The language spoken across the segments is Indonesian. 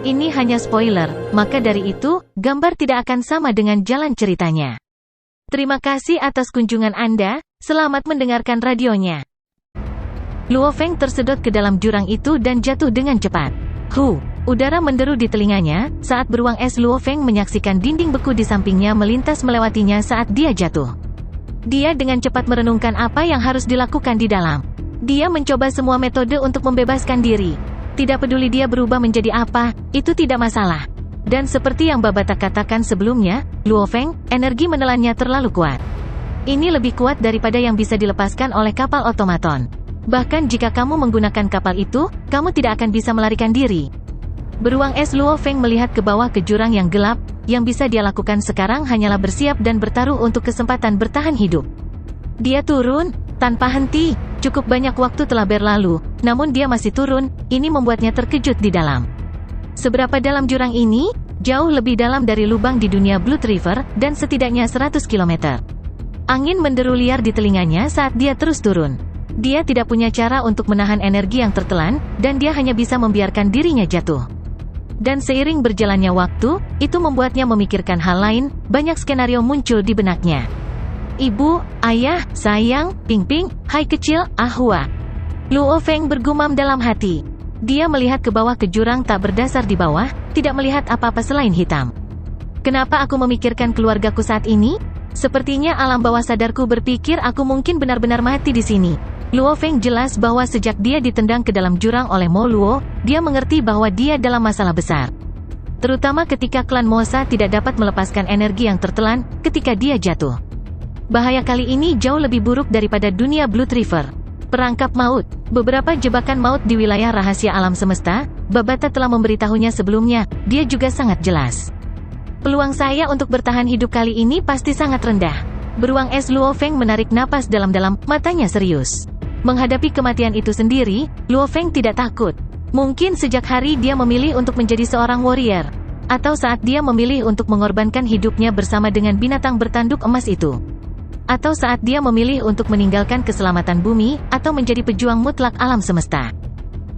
Ini hanya spoiler, maka dari itu, gambar tidak akan sama dengan jalan ceritanya. Terima kasih atas kunjungan Anda, selamat mendengarkan radionya. Luo Feng tersedot ke dalam jurang itu dan jatuh dengan cepat. Udara menderu di telinganya, saat beruang es Luo Feng menyaksikan dinding beku di sampingnya melintas melewatinya saat dia jatuh. Dia dengan cepat merenungkan apa yang harus dilakukan di dalam. Dia mencoba semua metode untuk membebaskan diri. Tidak peduli dia berubah menjadi apa, itu tidak masalah. Dan seperti yang Babata katakan sebelumnya, Luo Feng, energi menelannya terlalu kuat. Ini lebih kuat daripada yang bisa dilepaskan oleh kapal otomaton. Bahkan jika kamu menggunakan kapal itu, kamu tidak akan bisa melarikan diri. Beruang es Luo Feng melihat ke bawah ke jurang yang gelap, yang bisa dia lakukan sekarang hanyalah bersiap dan bertaruh untuk kesempatan bertahan hidup. Dia turun, tanpa henti, cukup banyak waktu telah berlalu, namun dia masih turun, ini membuatnya terkejut di dalam. Seberapa dalam jurang ini? Jauh lebih dalam dari lubang di dunia Blood River, dan setidaknya 100 km. Angin menderu liar di telinganya saat dia terus turun. Dia tidak punya cara untuk menahan energi yang tertelan, dan dia hanya bisa membiarkan dirinya jatuh. Dan seiring berjalannya waktu, itu membuatnya memikirkan hal lain, banyak skenario muncul di benaknya. Ibu, ayah, sayang, Ping-Ping, hai kecil, Ahua. Luo Feng bergumam dalam hati. Dia melihat ke bawah ke jurang tak berdasar di bawah, tidak melihat apa-apa selain hitam. Kenapa aku memikirkan keluargaku saat ini? Sepertinya alam bawah sadarku berpikir aku mungkin benar-benar mati di sini. Luo Feng jelas bahwa sejak dia ditendang ke dalam jurang oleh Mo Luo, dia mengerti bahwa dia dalam masalah besar. Terutama ketika klan Mosa tidak dapat melepaskan energi yang tertelan, ketika dia jatuh. Bahaya kali ini jauh lebih buruk daripada dunia Blood River. Perangkap maut, beberapa jebakan maut di wilayah rahasia alam semesta, Babata telah memberitahunya sebelumnya, dia juga sangat jelas. Peluang saya untuk bertahan hidup kali ini pasti sangat rendah. Beruang es Luo Feng menarik napas dalam-dalam, matanya serius. Menghadapi kematian itu sendiri, Luo Feng tidak takut. Mungkin sejak hari dia memilih untuk menjadi seorang warrior. Atau saat dia memilih untuk mengorbankan hidupnya bersama dengan binatang bertanduk emas itu. Atau saat dia memilih untuk meninggalkan keselamatan bumi, atau menjadi pejuang mutlak alam semesta.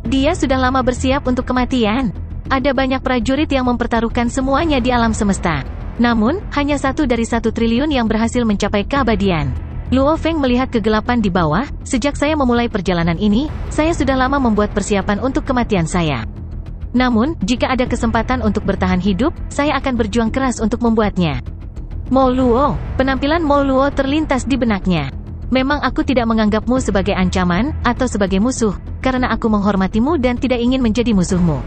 Dia sudah lama bersiap untuk kematian. Ada banyak prajurit yang mempertaruhkan semuanya di alam semesta. Namun, hanya 1 dari 1 triliun yang berhasil mencapai keabadian. Luo Feng melihat kegelapan di bawah, sejak saya memulai perjalanan ini, saya sudah lama membuat persiapan untuk kematian saya. Namun, jika ada kesempatan untuk bertahan hidup, saya akan berjuang keras untuk membuatnya. Mo Luo, penampilan Mo Luo terlintas di benaknya. Memang aku tidak menganggapmu sebagai ancaman, atau sebagai musuh, karena aku menghormatimu dan tidak ingin menjadi musuhmu.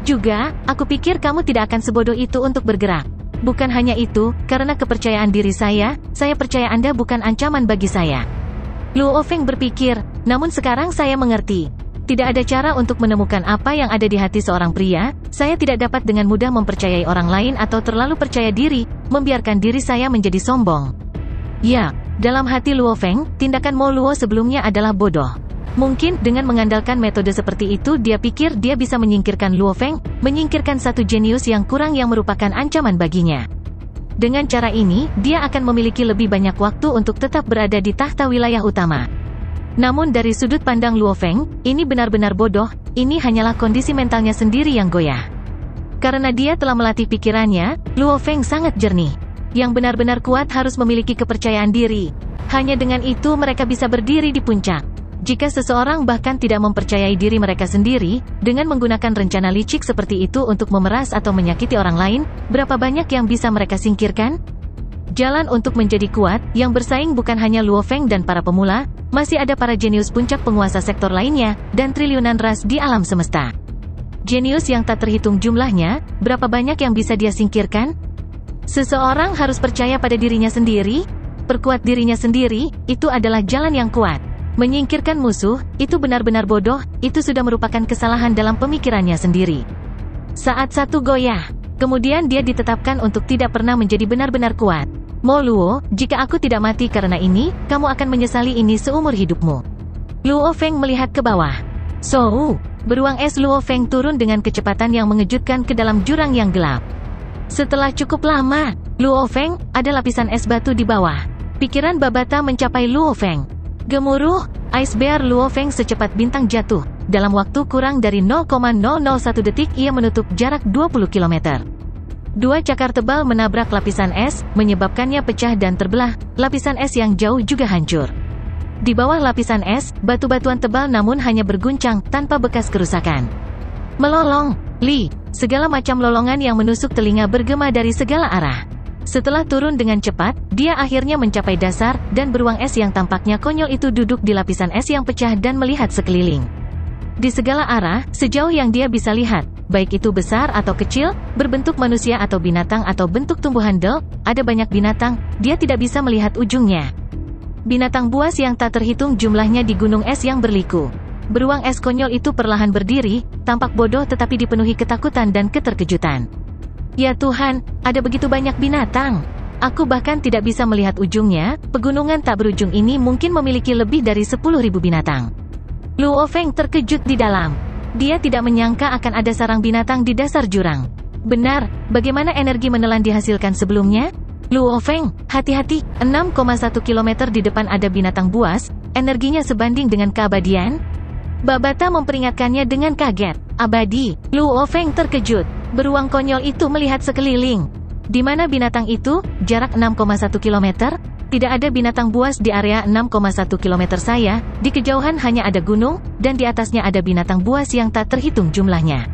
Juga, aku pikir kamu tidak akan sebodoh itu untuk bergerak. Bukan hanya itu, karena kepercayaan diri saya percaya Anda bukan ancaman bagi saya. Luo Feng berpikir, namun sekarang saya mengerti. Tidak ada cara untuk menemukan apa yang ada di hati seorang pria, saya tidak dapat dengan mudah mempercayai orang lain atau terlalu percaya diri, membiarkan diri saya menjadi sombong. Ya, dalam hati Luo Feng, tindakan Mo Luo sebelumnya adalah bodoh. Mungkin, dengan mengandalkan metode seperti itu dia pikir dia bisa menyingkirkan Luo Feng, menyingkirkan satu jenius yang kurang yang merupakan ancaman baginya. Dengan cara ini, dia akan memiliki lebih banyak waktu untuk tetap berada di tahta wilayah utama. Namun dari sudut pandang Luo Feng, ini benar-benar bodoh, ini hanyalah kondisi mentalnya sendiri yang goyah. Karena dia telah melatih pikirannya, Luo Feng sangat jernih. Yang benar-benar kuat harus memiliki kepercayaan diri. Hanya dengan itu mereka bisa berdiri di puncak. Jika seseorang bahkan tidak mempercayai diri mereka sendiri, dengan menggunakan rencana licik seperti itu untuk memeras atau menyakiti orang lain, berapa banyak yang bisa mereka singkirkan? Jalan untuk menjadi kuat, yang bersaing bukan hanya Luo Feng dan para pemula, masih ada para jenius puncak penguasa sektor lainnya, dan triliunan ras di alam semesta. Jenius yang tak terhitung jumlahnya, berapa banyak yang bisa dia singkirkan? Seseorang harus percaya pada dirinya sendiri, perkuat dirinya sendiri, itu adalah jalan yang kuat. Menyingkirkan musuh, itu benar-benar bodoh, itu sudah merupakan kesalahan dalam pemikirannya sendiri. Saat satu goyah, kemudian dia ditetapkan untuk tidak pernah menjadi benar-benar kuat. Mo Luo, jika aku tidak mati karena ini, kamu akan menyesali ini seumur hidupmu. Luo Feng melihat ke bawah. Beruang es Luo Feng turun dengan kecepatan yang mengejutkan ke dalam jurang yang gelap. Setelah cukup lama, Luo Feng, ada lapisan es batu di bawah. Pikiran Babata mencapai Luo Feng. Gemuruh, Ice Bear Luo Feng secepat bintang jatuh. Dalam waktu kurang dari 0,001 detik ia menutup jarak 20 km. Dua cakar tebal menabrak lapisan es, menyebabkannya pecah dan terbelah. Lapisan es yang jauh juga hancur. Di bawah lapisan es, batu-batuan tebal namun hanya berguncang, tanpa bekas kerusakan. Melolong, Li. Segala macam lolongan yang menusuk telinga bergema dari segala arah. Setelah turun dengan cepat, dia akhirnya mencapai dasar, dan beruang es yang tampaknya konyol itu duduk di lapisan es yang pecah dan melihat sekeliling. Di segala arah, sejauh yang dia bisa lihat, baik itu besar atau kecil, berbentuk manusia atau binatang atau bentuk tumbuhan ada banyak binatang, dia tidak bisa melihat ujungnya. Binatang buas yang tak terhitung jumlahnya di gunung es yang berliku. Beruang es konyol itu perlahan berdiri, tampak bodoh tetapi dipenuhi ketakutan dan keterkejutan. Ya Tuhan, ada begitu banyak binatang. Aku bahkan tidak bisa melihat ujungnya. Pegunungan tak berujung ini mungkin memiliki lebih dari 10.000 binatang. Luo Feng terkejut di dalam. Dia tidak menyangka akan ada sarang binatang di dasar jurang. Benar, bagaimana energi menelan dihasilkan sebelumnya? Luo Feng, hati-hati, 6,1 km di depan ada binatang buas, energinya sebanding dengan keabadian? Babata memperingatkannya dengan kaget. Abadi, Luo Feng terkejut. Beruang konyol itu melihat sekeliling. Di mana binatang itu? Jarak 6,1 km? Tidak ada binatang buas di area 6,1 km saya. Di kejauhan hanya ada gunung, dan di atasnya ada binatang buas yang tak terhitung jumlahnya.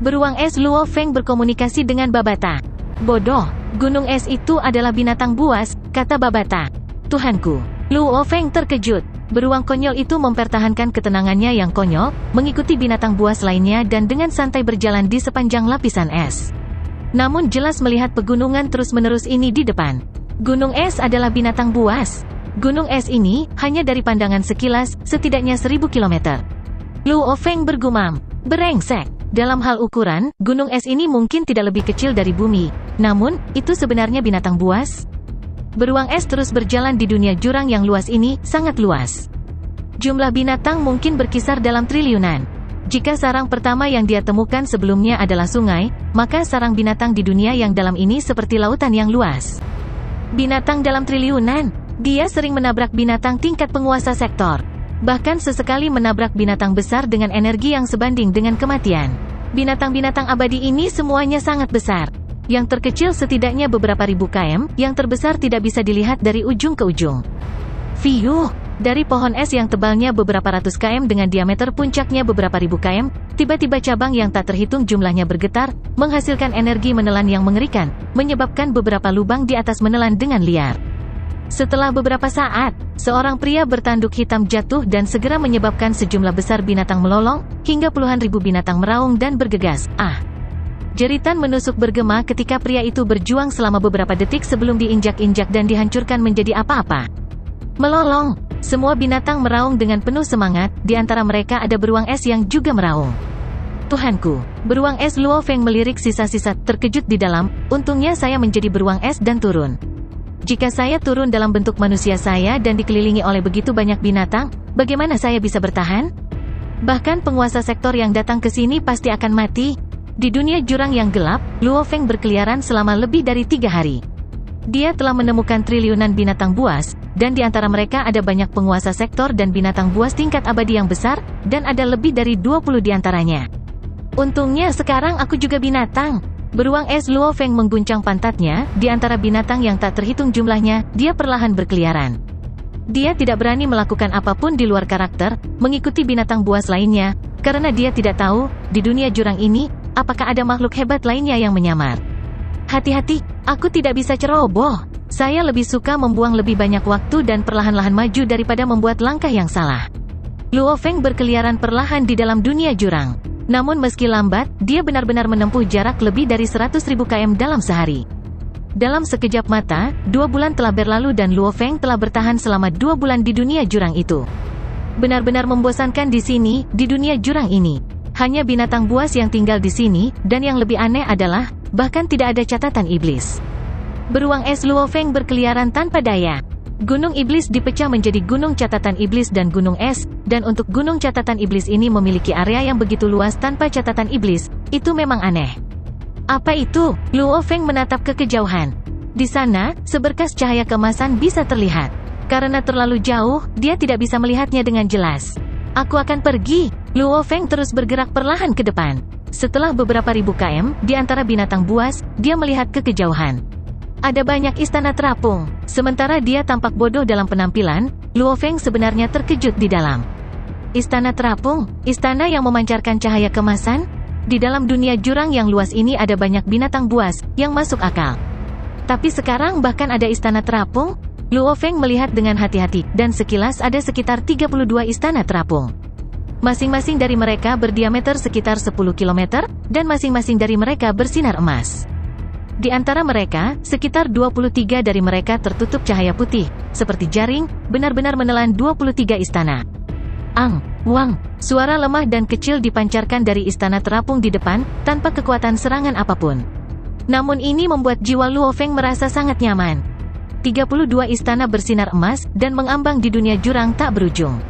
Beruang es Luo Feng berkomunikasi dengan Babata. Bodoh, gunung es itu adalah binatang buas, kata Babata. Tuhanku. Luo Feng terkejut. Beruang konyol itu mempertahankan ketenangannya yang konyol, mengikuti binatang buas lainnya dan dengan santai berjalan di sepanjang lapisan es. Namun jelas melihat pegunungan terus-menerus ini di depan. Gunung es adalah binatang buas. Gunung es ini, hanya dari pandangan sekilas, setidaknya 1000 km. Luo Feng bergumam. Berengsek. Dalam hal ukuran, gunung es ini mungkin tidak lebih kecil dari bumi. Namun, itu sebenarnya binatang buas? Beruang es terus berjalan di dunia jurang yang luas ini, sangat luas. Jumlah binatang mungkin berkisar dalam triliunan. Jika sarang pertama yang dia temukan sebelumnya adalah sungai, maka sarang binatang di dunia yang dalam ini seperti lautan yang luas. Binatang dalam triliunan. Dia sering menabrak binatang tingkat penguasa sektor. Bahkan sesekali menabrak binatang besar dengan energi yang sebanding dengan kematian. Binatang-binatang abadi ini semuanya sangat besar. Yang terkecil setidaknya beberapa ribu km, yang terbesar tidak bisa dilihat dari ujung ke ujung. Fiuh, dari pohon es yang tebalnya beberapa ratus km dengan diameter puncaknya beberapa ribu km, tiba-tiba cabang yang tak terhitung jumlahnya bergetar, menghasilkan energi menelan yang mengerikan, menyebabkan beberapa lubang di atas menelan dengan liar. Setelah beberapa saat, seorang pria bertanduk hitam jatuh dan segera menyebabkan sejumlah besar binatang melolong, hingga puluhan ribu binatang meraung dan bergegas. Jeritan menusuk bergema ketika pria itu berjuang selama beberapa detik sebelum diinjak-injak dan dihancurkan menjadi apa-apa. Melolong. Semua binatang meraung dengan penuh semangat, di antara mereka ada beruang es yang juga meraung. Tuhanku. Beruang es Luo Feng melirik sisa-sisa, terkejut di dalam, untungnya saya menjadi beruang es dan turun. Jika saya turun dalam bentuk manusia saya dan dikelilingi oleh begitu banyak binatang, bagaimana saya bisa bertahan? Bahkan penguasa sektor yang datang ke sini pasti akan mati. Di dunia jurang yang gelap, Luo Feng berkeliaran selama lebih dari 3 hari. Dia telah menemukan triliunan binatang buas, dan di antara mereka ada banyak penguasa sektor dan binatang buas tingkat abadi yang besar, dan ada lebih dari 20 di antaranya. Untungnya sekarang aku juga binatang. Beruang es Luo Feng mengguncang pantatnya, di antara binatang yang tak terhitung jumlahnya, dia perlahan berkeliaran. Dia tidak berani melakukan apapun di luar karakter, mengikuti binatang buas lainnya, karena dia tidak tahu, di dunia jurang ini, apakah ada makhluk hebat lainnya yang menyamar. Hati-hati, aku tidak bisa ceroboh. Saya lebih suka membuang lebih banyak waktu dan perlahan-lahan maju daripada membuat langkah yang salah. Luo Feng berkeliaran perlahan di dalam dunia jurang. Namun meski lambat, dia benar-benar menempuh jarak lebih dari 100.000 km dalam sehari. Dalam sekejap mata, 2 bulan telah berlalu dan Luo Feng telah bertahan selama 2 bulan di dunia jurang itu. Benar-benar membosankan di sini, di dunia jurang ini. Hanya binatang buas yang tinggal di sini, dan yang lebih aneh adalah, bahkan tidak ada catatan iblis. Beruang es Luo Feng berkeliaran tanpa daya. Gunung Iblis dipecah menjadi Gunung Catatan Iblis dan Gunung Es, dan untuk Gunung Catatan Iblis ini memiliki area yang begitu luas tanpa catatan iblis, itu memang aneh. Apa itu? Luo Feng menatap ke kejauhan. Di sana, seberkas cahaya keemasan bisa terlihat. Karena terlalu jauh, dia tidak bisa melihatnya dengan jelas. Aku akan pergi. Luo Feng terus bergerak perlahan ke depan. Setelah beberapa ribu km, di antara binatang buas, dia melihat ke kejauhan. Ada banyak istana terapung. Sementara dia tampak bodoh dalam penampilan, Luo Feng sebenarnya terkejut di dalam. Istana terapung, istana yang memancarkan cahaya kemasan. Di dalam dunia jurang yang luas ini ada banyak binatang buas, yang masuk akal. Tapi sekarang bahkan ada istana terapung? Luo Feng melihat dengan hati-hati, dan sekilas ada sekitar 32 istana terapung. Masing-masing dari mereka berdiameter sekitar 10 km, dan masing-masing dari mereka bersinar emas. Di antara mereka, sekitar 23 dari mereka tertutup cahaya putih, seperti jaring, benar-benar menelan 23 istana. Ang, Wang, suara lemah dan kecil dipancarkan dari istana terapung di depan, tanpa kekuatan serangan apapun. Namun ini membuat jiwa Luo Feng merasa sangat nyaman. 32 istana bersinar emas, dan mengambang di dunia jurang tak berujung.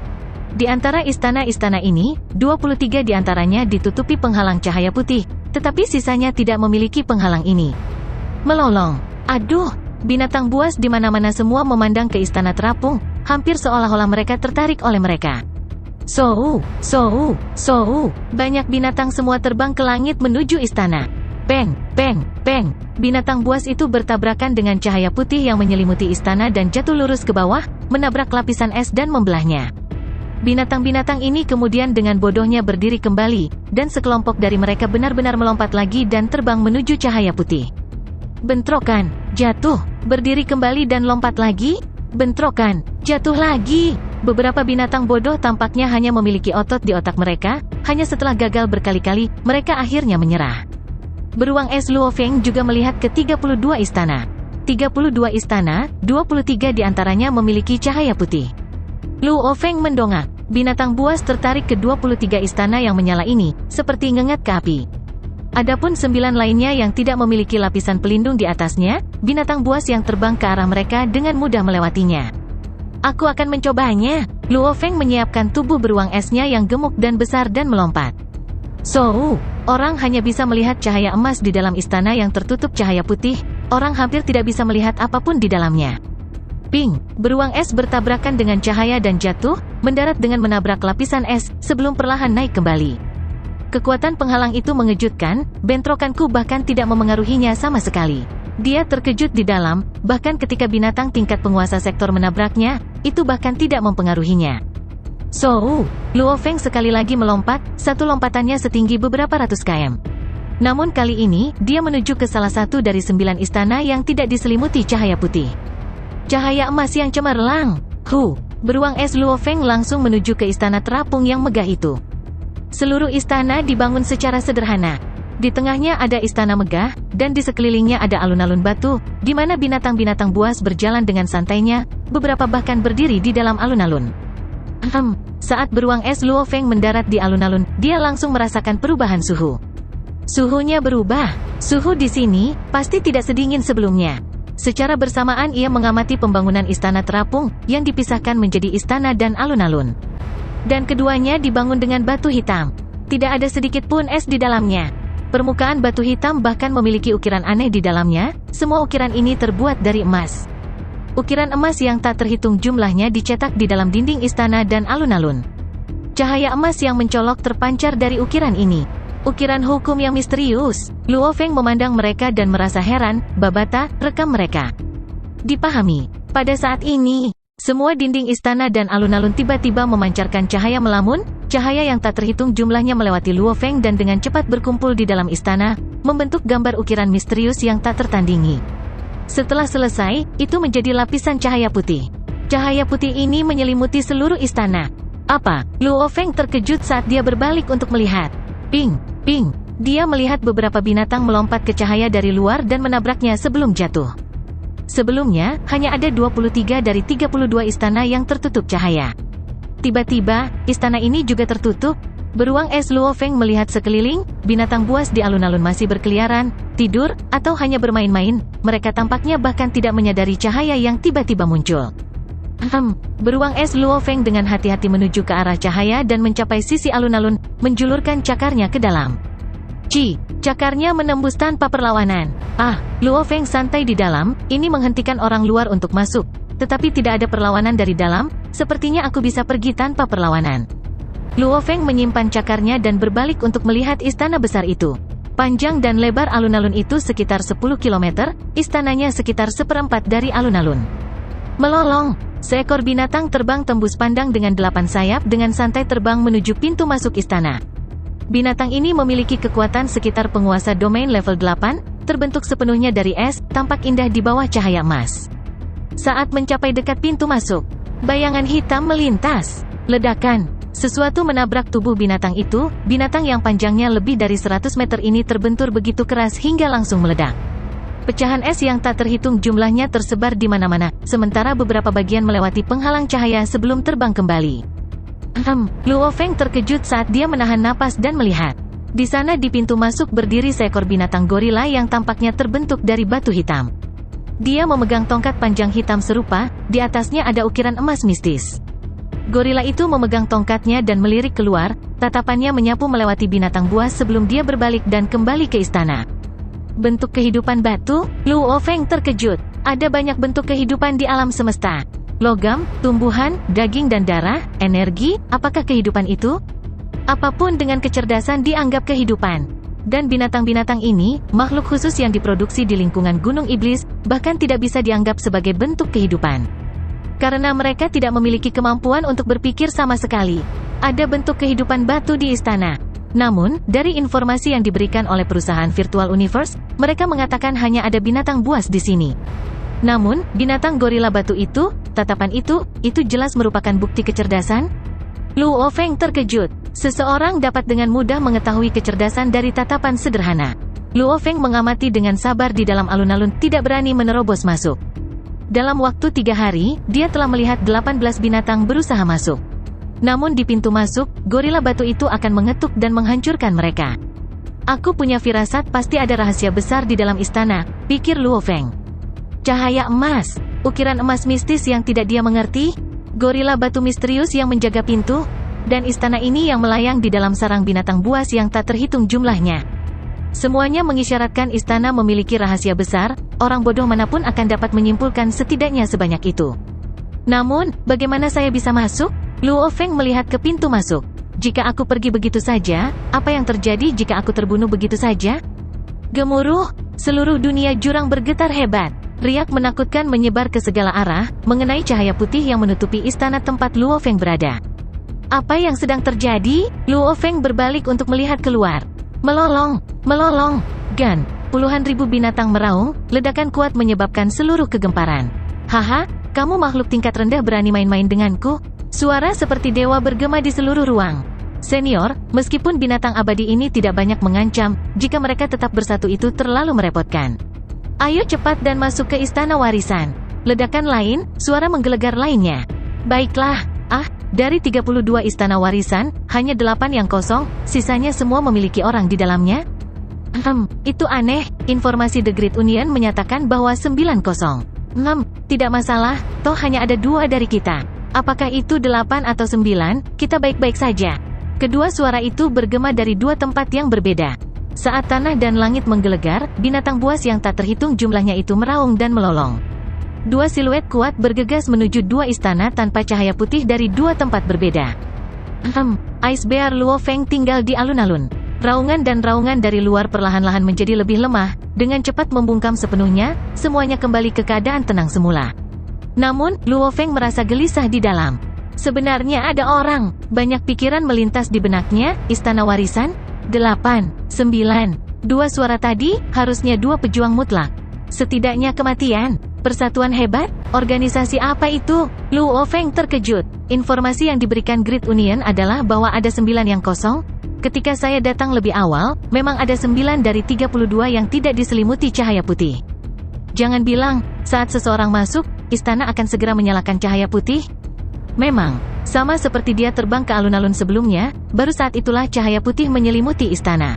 Di antara istana-istana ini, 23 di antaranya ditutupi penghalang cahaya putih, tetapi sisanya tidak memiliki penghalang ini. Melolong. Aduh, binatang buas di mana-mana semua memandang ke istana terapung, hampir seolah-olah mereka tertarik oleh mereka. Sou. Banyak binatang semua terbang ke langit menuju istana. Peng, peng, peng. Binatang buas itu bertabrakan dengan cahaya putih yang menyelimuti istana dan jatuh lurus ke bawah, menabrak lapisan es dan membelahnya. Binatang-binatang ini kemudian dengan bodohnya berdiri kembali, dan sekelompok dari mereka benar-benar melompat lagi dan terbang menuju cahaya putih. Bentrokan, jatuh, berdiri kembali dan lompat lagi, bentrokan, jatuh lagi. Beberapa binatang bodoh tampaknya hanya memiliki otot di otak mereka, hanya setelah gagal berkali-kali, mereka akhirnya menyerah. Beruang es Luo Feng juga melihat ke 32 istana. 32 istana, 23 diantaranya memiliki cahaya putih. Luo Feng mendongak. Binatang buas tertarik ke 23 istana yang menyala ini, seperti ngengat ke api. Adapun 9 lainnya yang tidak memiliki lapisan pelindung di atasnya, binatang buas yang terbang ke arah mereka dengan mudah melewatinya. Aku akan mencobanya. Luo Feng menyiapkan tubuh beruang esnya yang gemuk dan besar dan melompat. Orang hanya bisa melihat cahaya emas di dalam istana yang tertutup cahaya putih, orang hampir tidak bisa melihat apapun di dalamnya. Ping, beruang es bertabrakan dengan cahaya dan jatuh, mendarat dengan menabrak lapisan es, sebelum perlahan naik kembali. Kekuatan penghalang itu mengejutkan, bentrokanku bahkan tidak memengaruhinya sama sekali. Dia terkejut di dalam, bahkan ketika binatang tingkat penguasa sektor menabraknya, itu bahkan tidak mempengaruhinya. Luo Feng sekali lagi melompat, satu lompatannya setinggi beberapa ratus km. Namun kali ini, dia menuju ke salah satu dari 9 istana yang tidak diselimuti cahaya putih. Cahaya emas yang cemerlang. Beruang es Luo Feng langsung menuju ke istana terapung yang megah itu. Seluruh istana dibangun secara sederhana. Di tengahnya ada istana megah, dan di sekelilingnya ada alun-alun batu, di mana binatang-binatang buas berjalan dengan santainya, beberapa bahkan berdiri di dalam alun-alun. Saat beruang es Luo Feng mendarat di alun-alun, dia langsung merasakan perubahan suhu. Suhunya berubah. Suhu di sini pasti tidak sedingin sebelumnya. Secara bersamaan ia mengamati pembangunan istana terapung, yang dipisahkan menjadi istana dan alun-alun. Dan keduanya dibangun dengan batu hitam. Tidak ada sedikit pun es di dalamnya. Permukaan batu hitam bahkan memiliki ukiran aneh di dalamnya, semua ukiran ini terbuat dari emas. Ukiran emas yang tak terhitung jumlahnya dicetak di dalam dinding istana dan alun-alun. Cahaya emas yang mencolok terpancar dari ukiran ini. Ukiran hukum yang misterius. Luo Feng memandang mereka dan merasa heran, babata, rekam mereka. Dipahami. Pada saat ini, semua dinding istana dan alun-alun tiba-tiba memancarkan cahaya melamun, cahaya yang tak terhitung jumlahnya melewati Luo Feng dan dengan cepat berkumpul di dalam istana, membentuk gambar ukiran misterius yang tak tertandingi. Setelah selesai, itu menjadi lapisan cahaya putih. Cahaya putih ini menyelimuti seluruh istana. Apa? Luo Feng terkejut saat dia berbalik untuk melihat. Ping, ping. Dia melihat beberapa binatang melompat ke cahaya dari luar dan menabraknya sebelum jatuh. Sebelumnya, hanya ada 23 dari 32 istana yang tertutup cahaya. Tiba-tiba, istana ini juga tertutup. Beruang es Luo Feng melihat sekeliling, binatang buas di alun-alun masih berkeliaran, tidur, atau hanya bermain-main. Mereka tampaknya bahkan tidak menyadari cahaya yang tiba-tiba muncul. Beruang es Luo Feng dengan hati-hati menuju ke arah cahaya dan mencapai sisi alun-alun, menjulurkan cakarnya ke dalam. Cakarnya menembus tanpa perlawanan. Luo Feng santai di dalam, ini menghentikan orang luar untuk masuk. tetapi tidak ada perlawanan dari dalam, sepertinya aku bisa pergi tanpa perlawanan. Luo Feng menyimpan cakarnya dan berbalik untuk melihat istana besar itu. Panjang dan lebar alun-alun itu sekitar 10 km, istananya sekitar seperempat dari alun-alun. Melolong, seekor binatang terbang tembus pandang dengan 8 sayap dengan santai terbang menuju pintu masuk istana. Binatang ini memiliki kekuatan sekitar penguasa domain level 8, terbentuk sepenuhnya dari es, tampak indah di bawah cahaya emas. Saat mencapai dekat pintu masuk, bayangan hitam melintas. Ledakan, sesuatu menabrak tubuh binatang itu. Binatang yang panjangnya lebih dari 100 meter ini terbentur begitu keras hingga langsung meledak. Pecahan es yang tak terhitung jumlahnya tersebar di mana-mana, sementara beberapa bagian melewati penghalang cahaya sebelum terbang kembali. Luo Feng terkejut saat dia menahan napas dan melihat. Di sana di pintu masuk berdiri seekor binatang gorila yang tampaknya terbentuk dari batu hitam. Dia memegang tongkat panjang hitam serupa, di atasnya ada ukiran emas mistis. Gorila itu memegang tongkatnya dan melirik keluar, tatapannya menyapu melewati binatang buas sebelum dia berbalik dan kembali ke istana. Bentuk kehidupan batu? Luo Feng terkejut. Ada banyak bentuk kehidupan di alam semesta. Logam, tumbuhan, daging dan darah, energi, apakah kehidupan itu? Apapun dengan kecerdasan dianggap kehidupan. Dan binatang-binatang ini, makhluk khusus yang diproduksi di lingkungan Gunung Iblis, bahkan tidak bisa dianggap sebagai bentuk kehidupan. Karena mereka tidak memiliki kemampuan untuk berpikir sama sekali. Ada bentuk kehidupan batu di istana. Namun, dari informasi yang diberikan oleh perusahaan Virtual Universe, mereka mengatakan hanya ada binatang buas di sini. Namun, binatang gorila batu itu, tatapan itu jelas merupakan bukti kecerdasan? Luo Feng terkejut. Seseorang dapat dengan mudah mengetahui kecerdasan dari tatapan sederhana. Luo Feng mengamati dengan sabar di dalam alun-alun, tidak berani menerobos masuk. Dalam waktu 3 hari, dia telah melihat 18 binatang berusaha masuk. Namun di pintu masuk, gorila batu itu akan mengetuk dan menghancurkan mereka. Aku punya firasat pasti ada rahasia besar di dalam istana, pikir Luo Feng. Cahaya emas, ukiran emas mistis yang tidak dia mengerti, gorila batu misterius yang menjaga pintu, dan istana ini yang melayang di dalam sarang binatang buas yang tak terhitung jumlahnya. Semuanya mengisyaratkan istana memiliki rahasia besar, orang bodoh manapun akan dapat menyimpulkan setidaknya sebanyak itu. Namun, bagaimana saya bisa masuk? Luo Feng melihat ke pintu masuk. Jika aku pergi begitu saja, apa yang terjadi jika aku terbunuh begitu saja? Gemuruh, seluruh dunia jurang bergetar hebat. Riak menakutkan menyebar ke segala arah, mengenai cahaya putih yang menutupi istana tempat Luo Feng berada. Apa yang sedang terjadi? Luo Feng berbalik untuk melihat keluar. Melolong, melolong, gan. Puluhan ribu binatang meraung, ledakan kuat menyebabkan seluruh kegemparan. Haha, kamu makhluk tingkat rendah berani main-main denganku? Suara seperti dewa bergema di seluruh ruang. Senior, meskipun binatang abadi ini tidak banyak mengancam, jika mereka tetap bersatu itu terlalu merepotkan. Ayo cepat dan masuk ke istana warisan. Ledakan lain, suara menggelegar lainnya. Baiklah, dari 32 istana warisan, hanya 8 yang kosong, sisanya semua memiliki orang di dalamnya? Itu aneh, informasi The Great Union menyatakan bahwa 9 kosong. Tidak masalah, toh hanya ada 2 dari kita. Apakah itu 8 atau 9, kita baik-baik saja. Kedua suara itu bergema dari 2 tempat yang berbeda. Saat tanah dan langit menggelegar, binatang buas yang tak terhitung jumlahnya itu meraung dan melolong. 2 siluet kuat bergegas menuju 2 istana tanpa cahaya putih dari 2 tempat berbeda. Ice Bear Luo Feng tinggal di alun-alun. Raungan dan raungan dari luar perlahan-lahan menjadi lebih lemah, dengan cepat membungkam sepenuhnya, semuanya kembali ke keadaan tenang semula. Namun, Luo Feng merasa gelisah di dalam. Sebenarnya ada orang, banyak pikiran melintas di benaknya, istana warisan? 8, 9, 2 suara tadi, harusnya 2 pejuang mutlak. Setidaknya kematian, persatuan hebat, organisasi apa itu? Luo Feng terkejut. Informasi yang diberikan Great Union adalah bahwa ada 9 yang kosong. Ketika saya datang lebih awal, memang ada 9 dari 32 yang tidak diselimuti cahaya putih. Jangan bilang, saat seseorang masuk, istana akan segera menyalakan cahaya putih. Memang, sama seperti dia terbang ke alun-alun sebelumnya, baru saat itulah cahaya putih menyelimuti istana.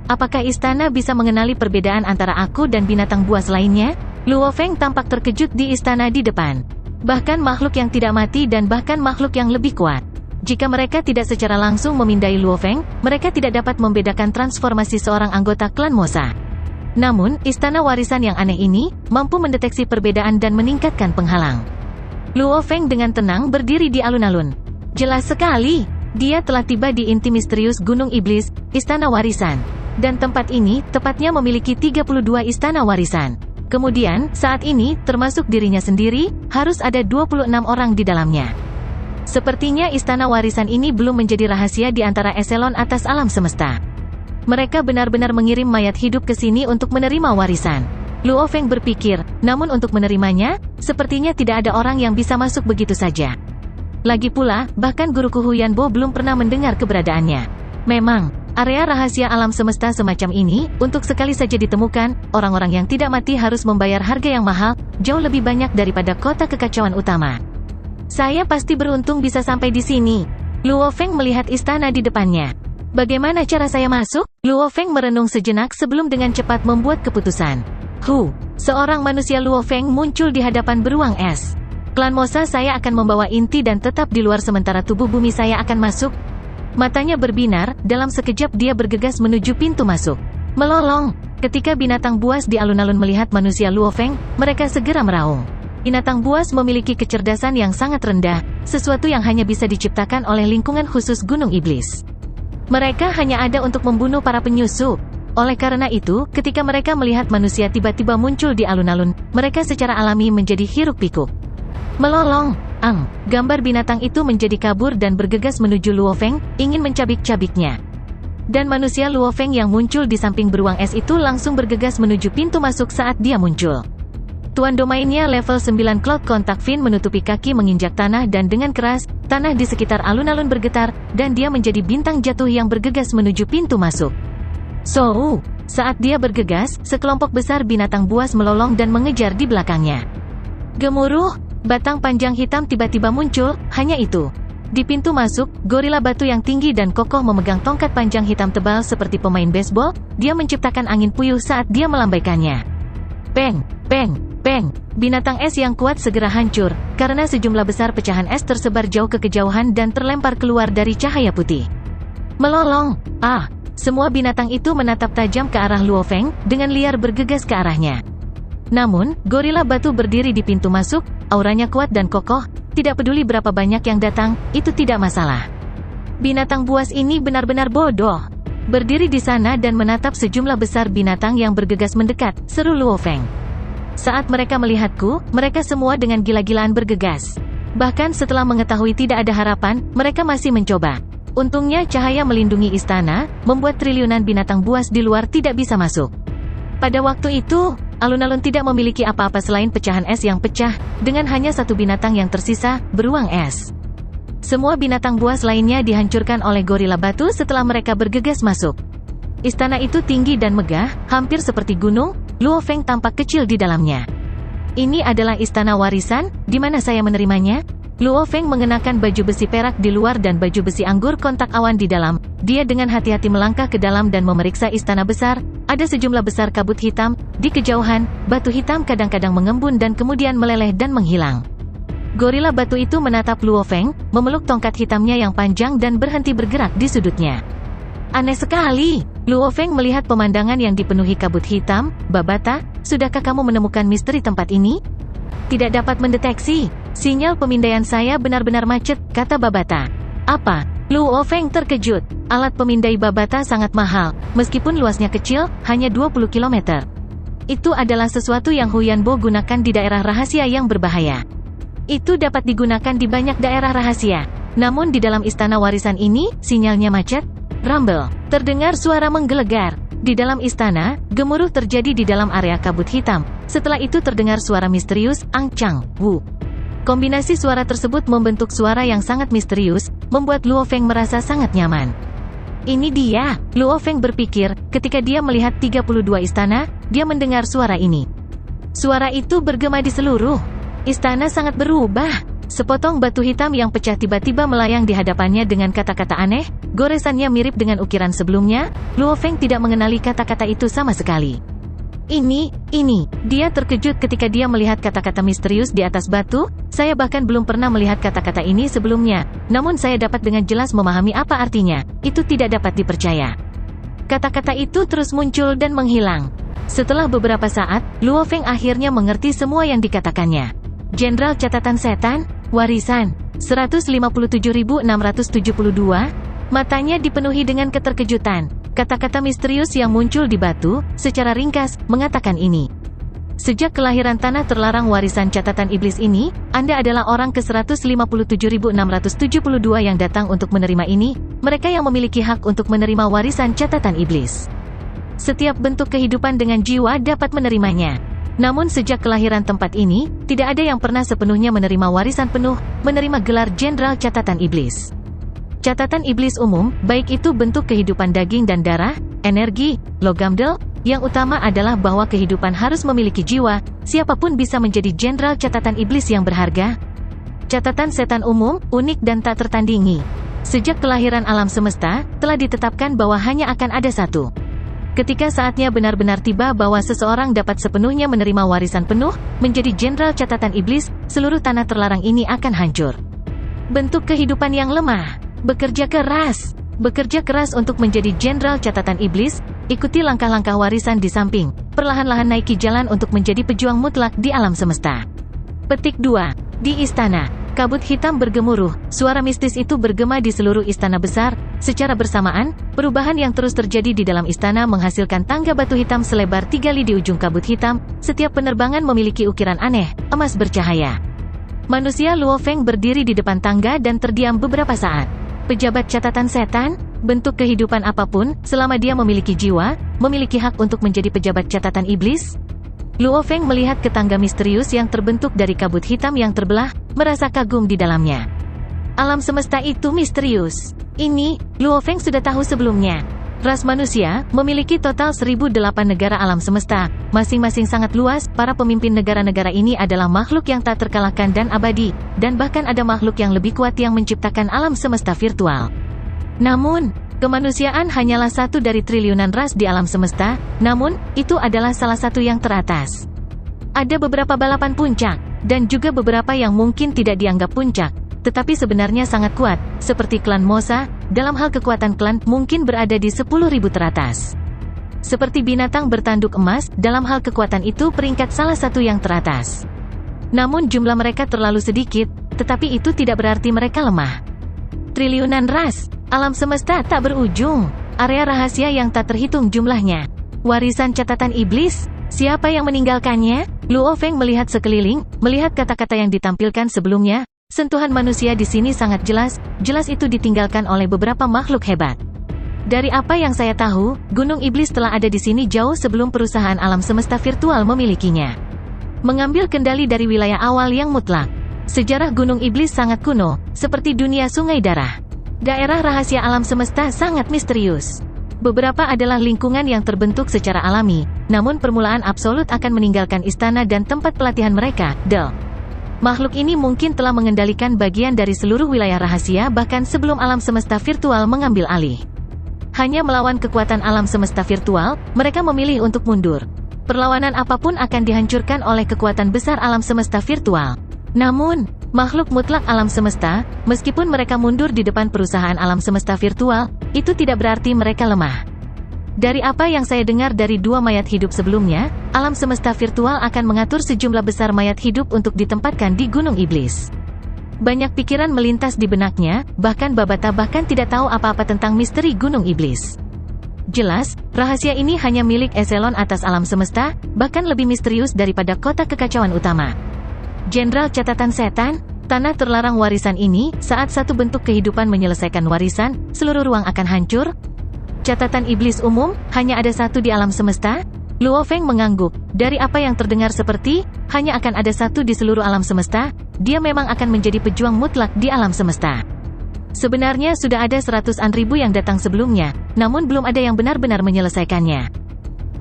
Apakah istana bisa mengenali perbedaan antara aku dan binatang buas lainnya? Luo Feng tampak terkejut di istana di depan. Bahkan makhluk yang tidak mati dan bahkan makhluk yang lebih kuat. Jika mereka tidak secara langsung memindai Luo Feng, mereka tidak dapat membedakan transformasi seorang anggota klan Mosa. Namun, istana warisan yang aneh ini, mampu mendeteksi perbedaan dan meningkatkan penghalang. Luo Feng dengan tenang berdiri di alun-alun. Jelas sekali, dia telah tiba di inti misterius Gunung Iblis, Istana Warisan. Dan tempat ini, tepatnya memiliki 32 istana warisan. Kemudian, saat ini, termasuk dirinya sendiri, harus ada 26 orang di dalamnya. Sepertinya istana warisan ini belum menjadi rahasia di antara eselon atas alam semesta. Mereka benar-benar mengirim mayat hidup ke sini untuk menerima warisan. Luo Feng berpikir, namun untuk menerimanya, sepertinya tidak ada orang yang bisa masuk begitu saja. Lagi pula, bahkan guruku Huyan Bo belum pernah mendengar keberadaannya. Memang, area rahasia alam semesta semacam ini, untuk sekali saja ditemukan, orang-orang yang tidak mati harus membayar harga yang mahal, jauh lebih banyak daripada kota kekacauan utama. Saya pasti beruntung bisa sampai di sini. Luo Feng melihat istana di depannya. Bagaimana cara saya masuk? Luo Feng merenung sejenak sebelum dengan cepat membuat keputusan. Seorang manusia Luo Feng muncul di hadapan beruang es. Klan Mosa saya akan membawa inti dan tetap di luar sementara tubuh bumi saya akan masuk. Matanya berbinar, dalam sekejap dia bergegas menuju pintu masuk. Melolong. Ketika binatang buas di alun-alun melihat manusia Luo Feng, mereka segera meraung. Binatang buas memiliki kecerdasan yang sangat rendah, sesuatu yang hanya bisa diciptakan oleh lingkungan khusus Gunung Iblis. Mereka hanya ada untuk membunuh para penyusup. Oleh karena itu, ketika mereka melihat manusia tiba-tiba muncul di alun-alun, mereka secara alami menjadi hiruk-pikuk. Melolong. Gambar binatang itu menjadi kabur dan bergegas menuju Luo Feng, ingin mencabik-cabiknya. Dan manusia Luo Feng yang muncul di samping beruang es itu langsung bergegas menuju pintu masuk saat dia muncul. Tuan domainnya level 9 Cloud Contact Fin menutupi kaki menginjak tanah dan dengan keras, tanah di sekitar alun-alun bergetar, dan dia menjadi bintang jatuh yang bergegas menuju pintu masuk. Saat dia bergegas, sekelompok besar binatang buas melolong dan mengejar di belakangnya. Gemuruh, batang panjang hitam tiba-tiba muncul, hanya itu. Di pintu masuk, gorila batu yang tinggi dan kokoh memegang tongkat panjang hitam tebal seperti pemain baseball, dia menciptakan angin puyuh saat dia melambaikannya. Peng, peng, peng, binatang es yang kuat segera hancur, karena sejumlah besar pecahan es tersebar jauh ke kejauhan dan terlempar keluar dari cahaya putih. Melolong, semua binatang itu menatap tajam ke arah Luo Feng, dengan liar bergegas ke arahnya. Namun, gorila batu berdiri di pintu masuk, auranya kuat dan kokoh, tidak peduli berapa banyak yang datang, itu tidak masalah. Binatang buas ini benar-benar bodoh. Berdiri di sana dan menatap sejumlah besar binatang yang bergegas mendekat, seru Luo Feng. Saat mereka melihatku, mereka semua dengan gila-gilaan bergegas. Bahkan setelah mengetahui tidak ada harapan, mereka masih mencoba. Untungnya cahaya melindungi istana, membuat triliunan binatang buas di luar tidak bisa masuk. Pada waktu itu, alun-alun tidak memiliki apa-apa selain pecahan es yang pecah, dengan hanya satu binatang yang tersisa, beruang es. Semua binatang buas lainnya dihancurkan oleh gorila batu setelah mereka bergegas masuk. Istana itu tinggi dan megah, hampir seperti gunung, Luo Feng tampak kecil di dalamnya. Ini adalah istana warisan, di mana saya menerimanya? Luo Feng mengenakan baju besi perak di luar dan baju besi anggur kontak awan di dalam. Dia dengan hati-hati melangkah ke dalam dan memeriksa istana besar. Ada sejumlah besar kabut hitam, di kejauhan, batu hitam kadang-kadang mengembun dan kemudian meleleh dan menghilang. Gorila batu itu menatap Luo Feng, memeluk tongkat hitamnya yang panjang dan berhenti bergerak di sudutnya. Aneh sekali. Luo Feng melihat pemandangan yang dipenuhi kabut hitam. Babata, sudahkah kamu menemukan misteri tempat ini? Tidak dapat mendeteksi. Sinyal pemindaian saya benar-benar macet, kata Babata. Apa? Luo Feng terkejut. Alat pemindai Babata sangat mahal, meskipun luasnya kecil, hanya 20 km. Itu adalah sesuatu yang Huyan Bo gunakan di daerah rahasia yang berbahaya. Itu dapat digunakan di banyak daerah rahasia. Namun di dalam istana warisan ini, sinyalnya macet. Rumble. Terdengar suara menggelegar. Di dalam istana, gemuruh terjadi di dalam area kabut hitam. Setelah itu terdengar suara misterius, Ang Chang Wu. Kombinasi suara tersebut membentuk suara yang sangat misterius, membuat Luo Feng merasa sangat nyaman. Ini dia, Luo Feng berpikir, ketika dia melihat 32 istana, dia mendengar suara ini. Suara itu bergema di seluruh istana sangat berubah. Sepotong batu hitam yang pecah tiba-tiba melayang di hadapannya dengan kata-kata aneh, goresannya mirip dengan ukiran sebelumnya. Luo Feng tidak mengenali kata-kata itu sama sekali. Ini, dia terkejut ketika dia melihat kata-kata misterius di atas batu. Saya bahkan belum pernah melihat kata-kata ini sebelumnya, namun saya dapat dengan jelas memahami apa artinya. Itu tidak dapat dipercaya. Kata-kata itu terus muncul dan menghilang. Setelah beberapa saat, Luo Feng akhirnya mengerti semua yang dikatakannya. Jenderal Catatan Setan, warisan, 157.672. Matanya dipenuhi dengan keterkejutan. Kata-kata misterius yang muncul di batu, secara ringkas, mengatakan ini. Sejak kelahiran tanah terlarang warisan catatan iblis ini, Anda adalah orang ke-157.672 yang datang untuk menerima ini, mereka yang memiliki hak untuk menerima warisan catatan iblis. Setiap bentuk kehidupan dengan jiwa dapat menerimanya. Namun sejak kelahiran tempat ini, tidak ada yang pernah sepenuhnya menerima warisan penuh, menerima gelar Jenderal Catatan Iblis. Catatan iblis umum, baik itu bentuk kehidupan daging dan darah, energi, logam del, yang utama adalah bahwa kehidupan harus memiliki jiwa, siapapun bisa menjadi jenderal catatan iblis yang berharga. Catatan setan umum, unik dan tak tertandingi. Sejak kelahiran alam semesta, telah ditetapkan bahwa hanya akan ada satu. Ketika saatnya benar-benar tiba bahwa seseorang dapat sepenuhnya menerima warisan penuh, menjadi jenderal catatan iblis, seluruh tanah terlarang ini akan hancur. Bentuk kehidupan yang lemah. Bekerja keras. Bekerja keras untuk menjadi jenderal catatan iblis, ikuti langkah-langkah warisan di samping, perlahan-lahan naiki jalan untuk menjadi pejuang mutlak di alam semesta. Petik 2. Di istana. Kabut hitam bergemuruh, suara mistis itu bergema di seluruh istana besar. Secara bersamaan, perubahan yang terus terjadi di dalam istana menghasilkan tangga batu hitam selebar 3 li di ujung kabut hitam. Setiap penerbangan memiliki ukiran aneh, emas bercahaya. Manusia Luo Feng berdiri di depan tangga dan terdiam beberapa saat. Pejabat catatan setan, bentuk kehidupan apapun, selama dia memiliki jiwa, memiliki hak untuk menjadi pejabat catatan iblis. Luo Feng melihat ke tangga misterius yang terbentuk dari kabut hitam yang terbelah, merasa kagum di dalamnya. Alam semesta itu misterius. Ini, Luo Feng sudah tahu sebelumnya. Ras manusia memiliki total 1008 negara alam semesta, masing-masing sangat luas. Para pemimpin negara-negara ini adalah makhluk yang tak terkalahkan dan abadi, dan bahkan ada makhluk yang lebih kuat yang menciptakan alam semesta virtual. Namun, kemanusiaan hanyalah satu dari triliunan ras di alam semesta, namun, itu adalah salah satu yang teratas. Ada beberapa balapan puncak, dan juga beberapa yang mungkin tidak dianggap puncak, tetapi sebenarnya sangat kuat, seperti klan Mosa. Dalam hal kekuatan klan, mungkin berada di 10.000 teratas. Seperti binatang bertanduk emas, dalam hal kekuatan itu peringkat salah satu yang teratas. Namun jumlah mereka terlalu sedikit, tetapi itu tidak berarti mereka lemah. Triliunan ras, alam semesta tak berujung, area rahasia yang tak terhitung jumlahnya. Warisan catatan iblis, siapa yang meninggalkannya? Luo Feng melihat sekeliling, melihat kata-kata yang ditampilkan sebelumnya. Sentuhan manusia di sini sangat jelas, jelas itu ditinggalkan oleh beberapa makhluk hebat. Dari apa yang saya tahu, Gunung Iblis telah ada di sini jauh sebelum perusahaan alam semesta virtual memilikinya. Mengambil kendali dari wilayah awal yang mutlak. Sejarah Gunung Iblis sangat kuno, seperti dunia sungai darah. Daerah rahasia alam semesta sangat misterius. Beberapa adalah lingkungan yang terbentuk secara alami, namun permulaan absolut akan meninggalkan istana dan tempat pelatihan mereka, Makhluk ini mungkin telah mengendalikan bagian dari seluruh wilayah rahasia bahkan sebelum alam semesta virtual mengambil alih. Hanya melawan kekuatan alam semesta virtual, mereka memilih untuk mundur. Perlawanan apapun akan dihancurkan oleh kekuatan besar alam semesta virtual. Namun, makhluk mutlak alam semesta, meskipun mereka mundur di depan perusahaan alam semesta virtual, itu tidak berarti mereka lemah. Dari apa yang saya dengar dari dua mayat hidup sebelumnya, alam semesta virtual akan mengatur sejumlah besar mayat hidup untuk ditempatkan di Gunung Iblis. Banyak pikiran melintas di benaknya, bahkan Babata bahkan tidak tahu apa-apa tentang misteri Gunung Iblis. Jelas, rahasia ini hanya milik eselon atas alam semesta, bahkan lebih misterius daripada kota kekacauan utama. Jenderal Catatan Setan, tanah terlarang warisan ini, saat satu bentuk kehidupan menyelesaikan warisan, seluruh ruang akan hancur. Catatan iblis umum, hanya ada satu di alam semesta? Luo Feng mengangguk. Dari apa yang terdengar seperti, hanya akan ada satu di seluruh alam semesta, dia memang akan menjadi pejuang mutlak di alam semesta. Sebenarnya sudah ada seratusan ribu yang datang sebelumnya, namun belum ada yang benar-benar menyelesaikannya.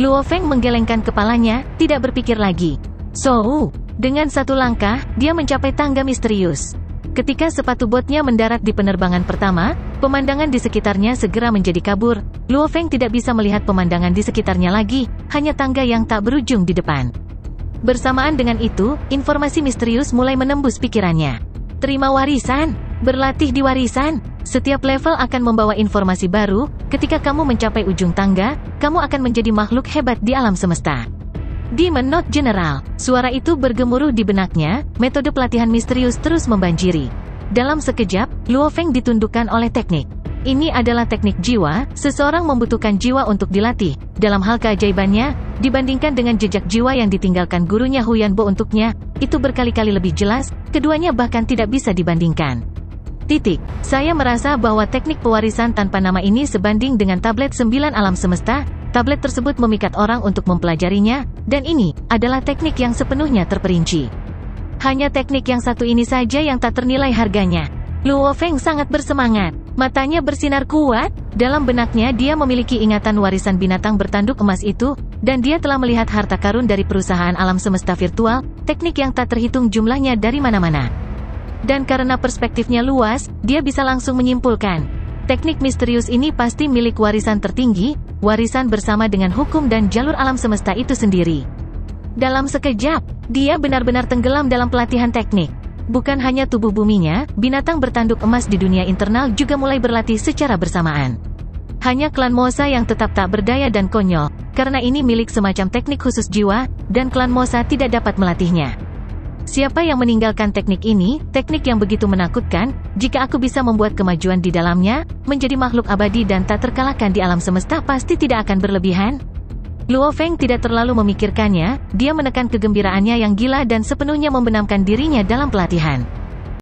Luo Feng menggelengkan kepalanya, tidak berpikir lagi. Dengan satu langkah, dia mencapai tangga misterius. Ketika sepatu botnya mendarat di penerbangan pertama, pemandangan di sekitarnya segera menjadi kabur. Luo Feng tidak bisa melihat pemandangan di sekitarnya lagi, hanya tangga yang tak berujung di depan. Bersamaan dengan itu, informasi misterius mulai menembus pikirannya. Terima warisan, berlatih di warisan. Setiap level akan membawa informasi baru. Ketika kamu mencapai ujung tangga, kamu akan menjadi makhluk hebat di alam semesta. Demon Note General. Suara itu bergemuruh di benaknya, metode pelatihan misterius terus membanjiri. Dalam sekejap, Luo Feng ditundukkan oleh teknik. Ini adalah teknik jiwa, seseorang membutuhkan jiwa untuk dilatih. Dalam hal keajaibannya, dibandingkan dengan jejak jiwa yang ditinggalkan gurunya Huyan Bo untuknya, itu berkali-kali lebih jelas, keduanya bahkan tidak bisa dibandingkan. Saya merasa bahwa teknik pewarisan tanpa nama ini sebanding dengan tablet 9 alam semesta. Tablet tersebut memikat orang untuk mempelajarinya, dan ini adalah teknik yang sepenuhnya terperinci. Hanya teknik yang satu ini saja yang tak ternilai harganya. Luo Feng sangat bersemangat. Matanya bersinar kuat. Dalam benaknya dia memiliki ingatan warisan binatang bertanduk emas itu, dan dia telah melihat harta karun dari perusahaan alam semesta virtual, teknik yang tak terhitung jumlahnya dari mana-mana. Dan karena perspektifnya luas, dia bisa langsung menyimpulkan, teknik misterius ini pasti milik warisan tertinggi, warisan bersama dengan hukum dan jalur alam semesta itu sendiri. Dalam sekejap, dia benar-benar tenggelam dalam pelatihan teknik. Bukan hanya tubuh buminya, binatang bertanduk emas di dunia internal juga mulai berlatih secara bersamaan. Hanya klan Mosa yang tetap tak berdaya dan konyol, karena ini milik semacam teknik khusus jiwa, dan klan Mosa tidak dapat melatihnya. Siapa yang meninggalkan teknik ini, teknik yang begitu menakutkan, jika aku bisa membuat kemajuan di dalamnya, menjadi makhluk abadi dan tak terkalahkan di alam semesta pasti tidak akan berlebihan? Luo Feng tidak terlalu memikirkannya, dia menekan kegembiraannya yang gila dan sepenuhnya membenamkan dirinya dalam pelatihan.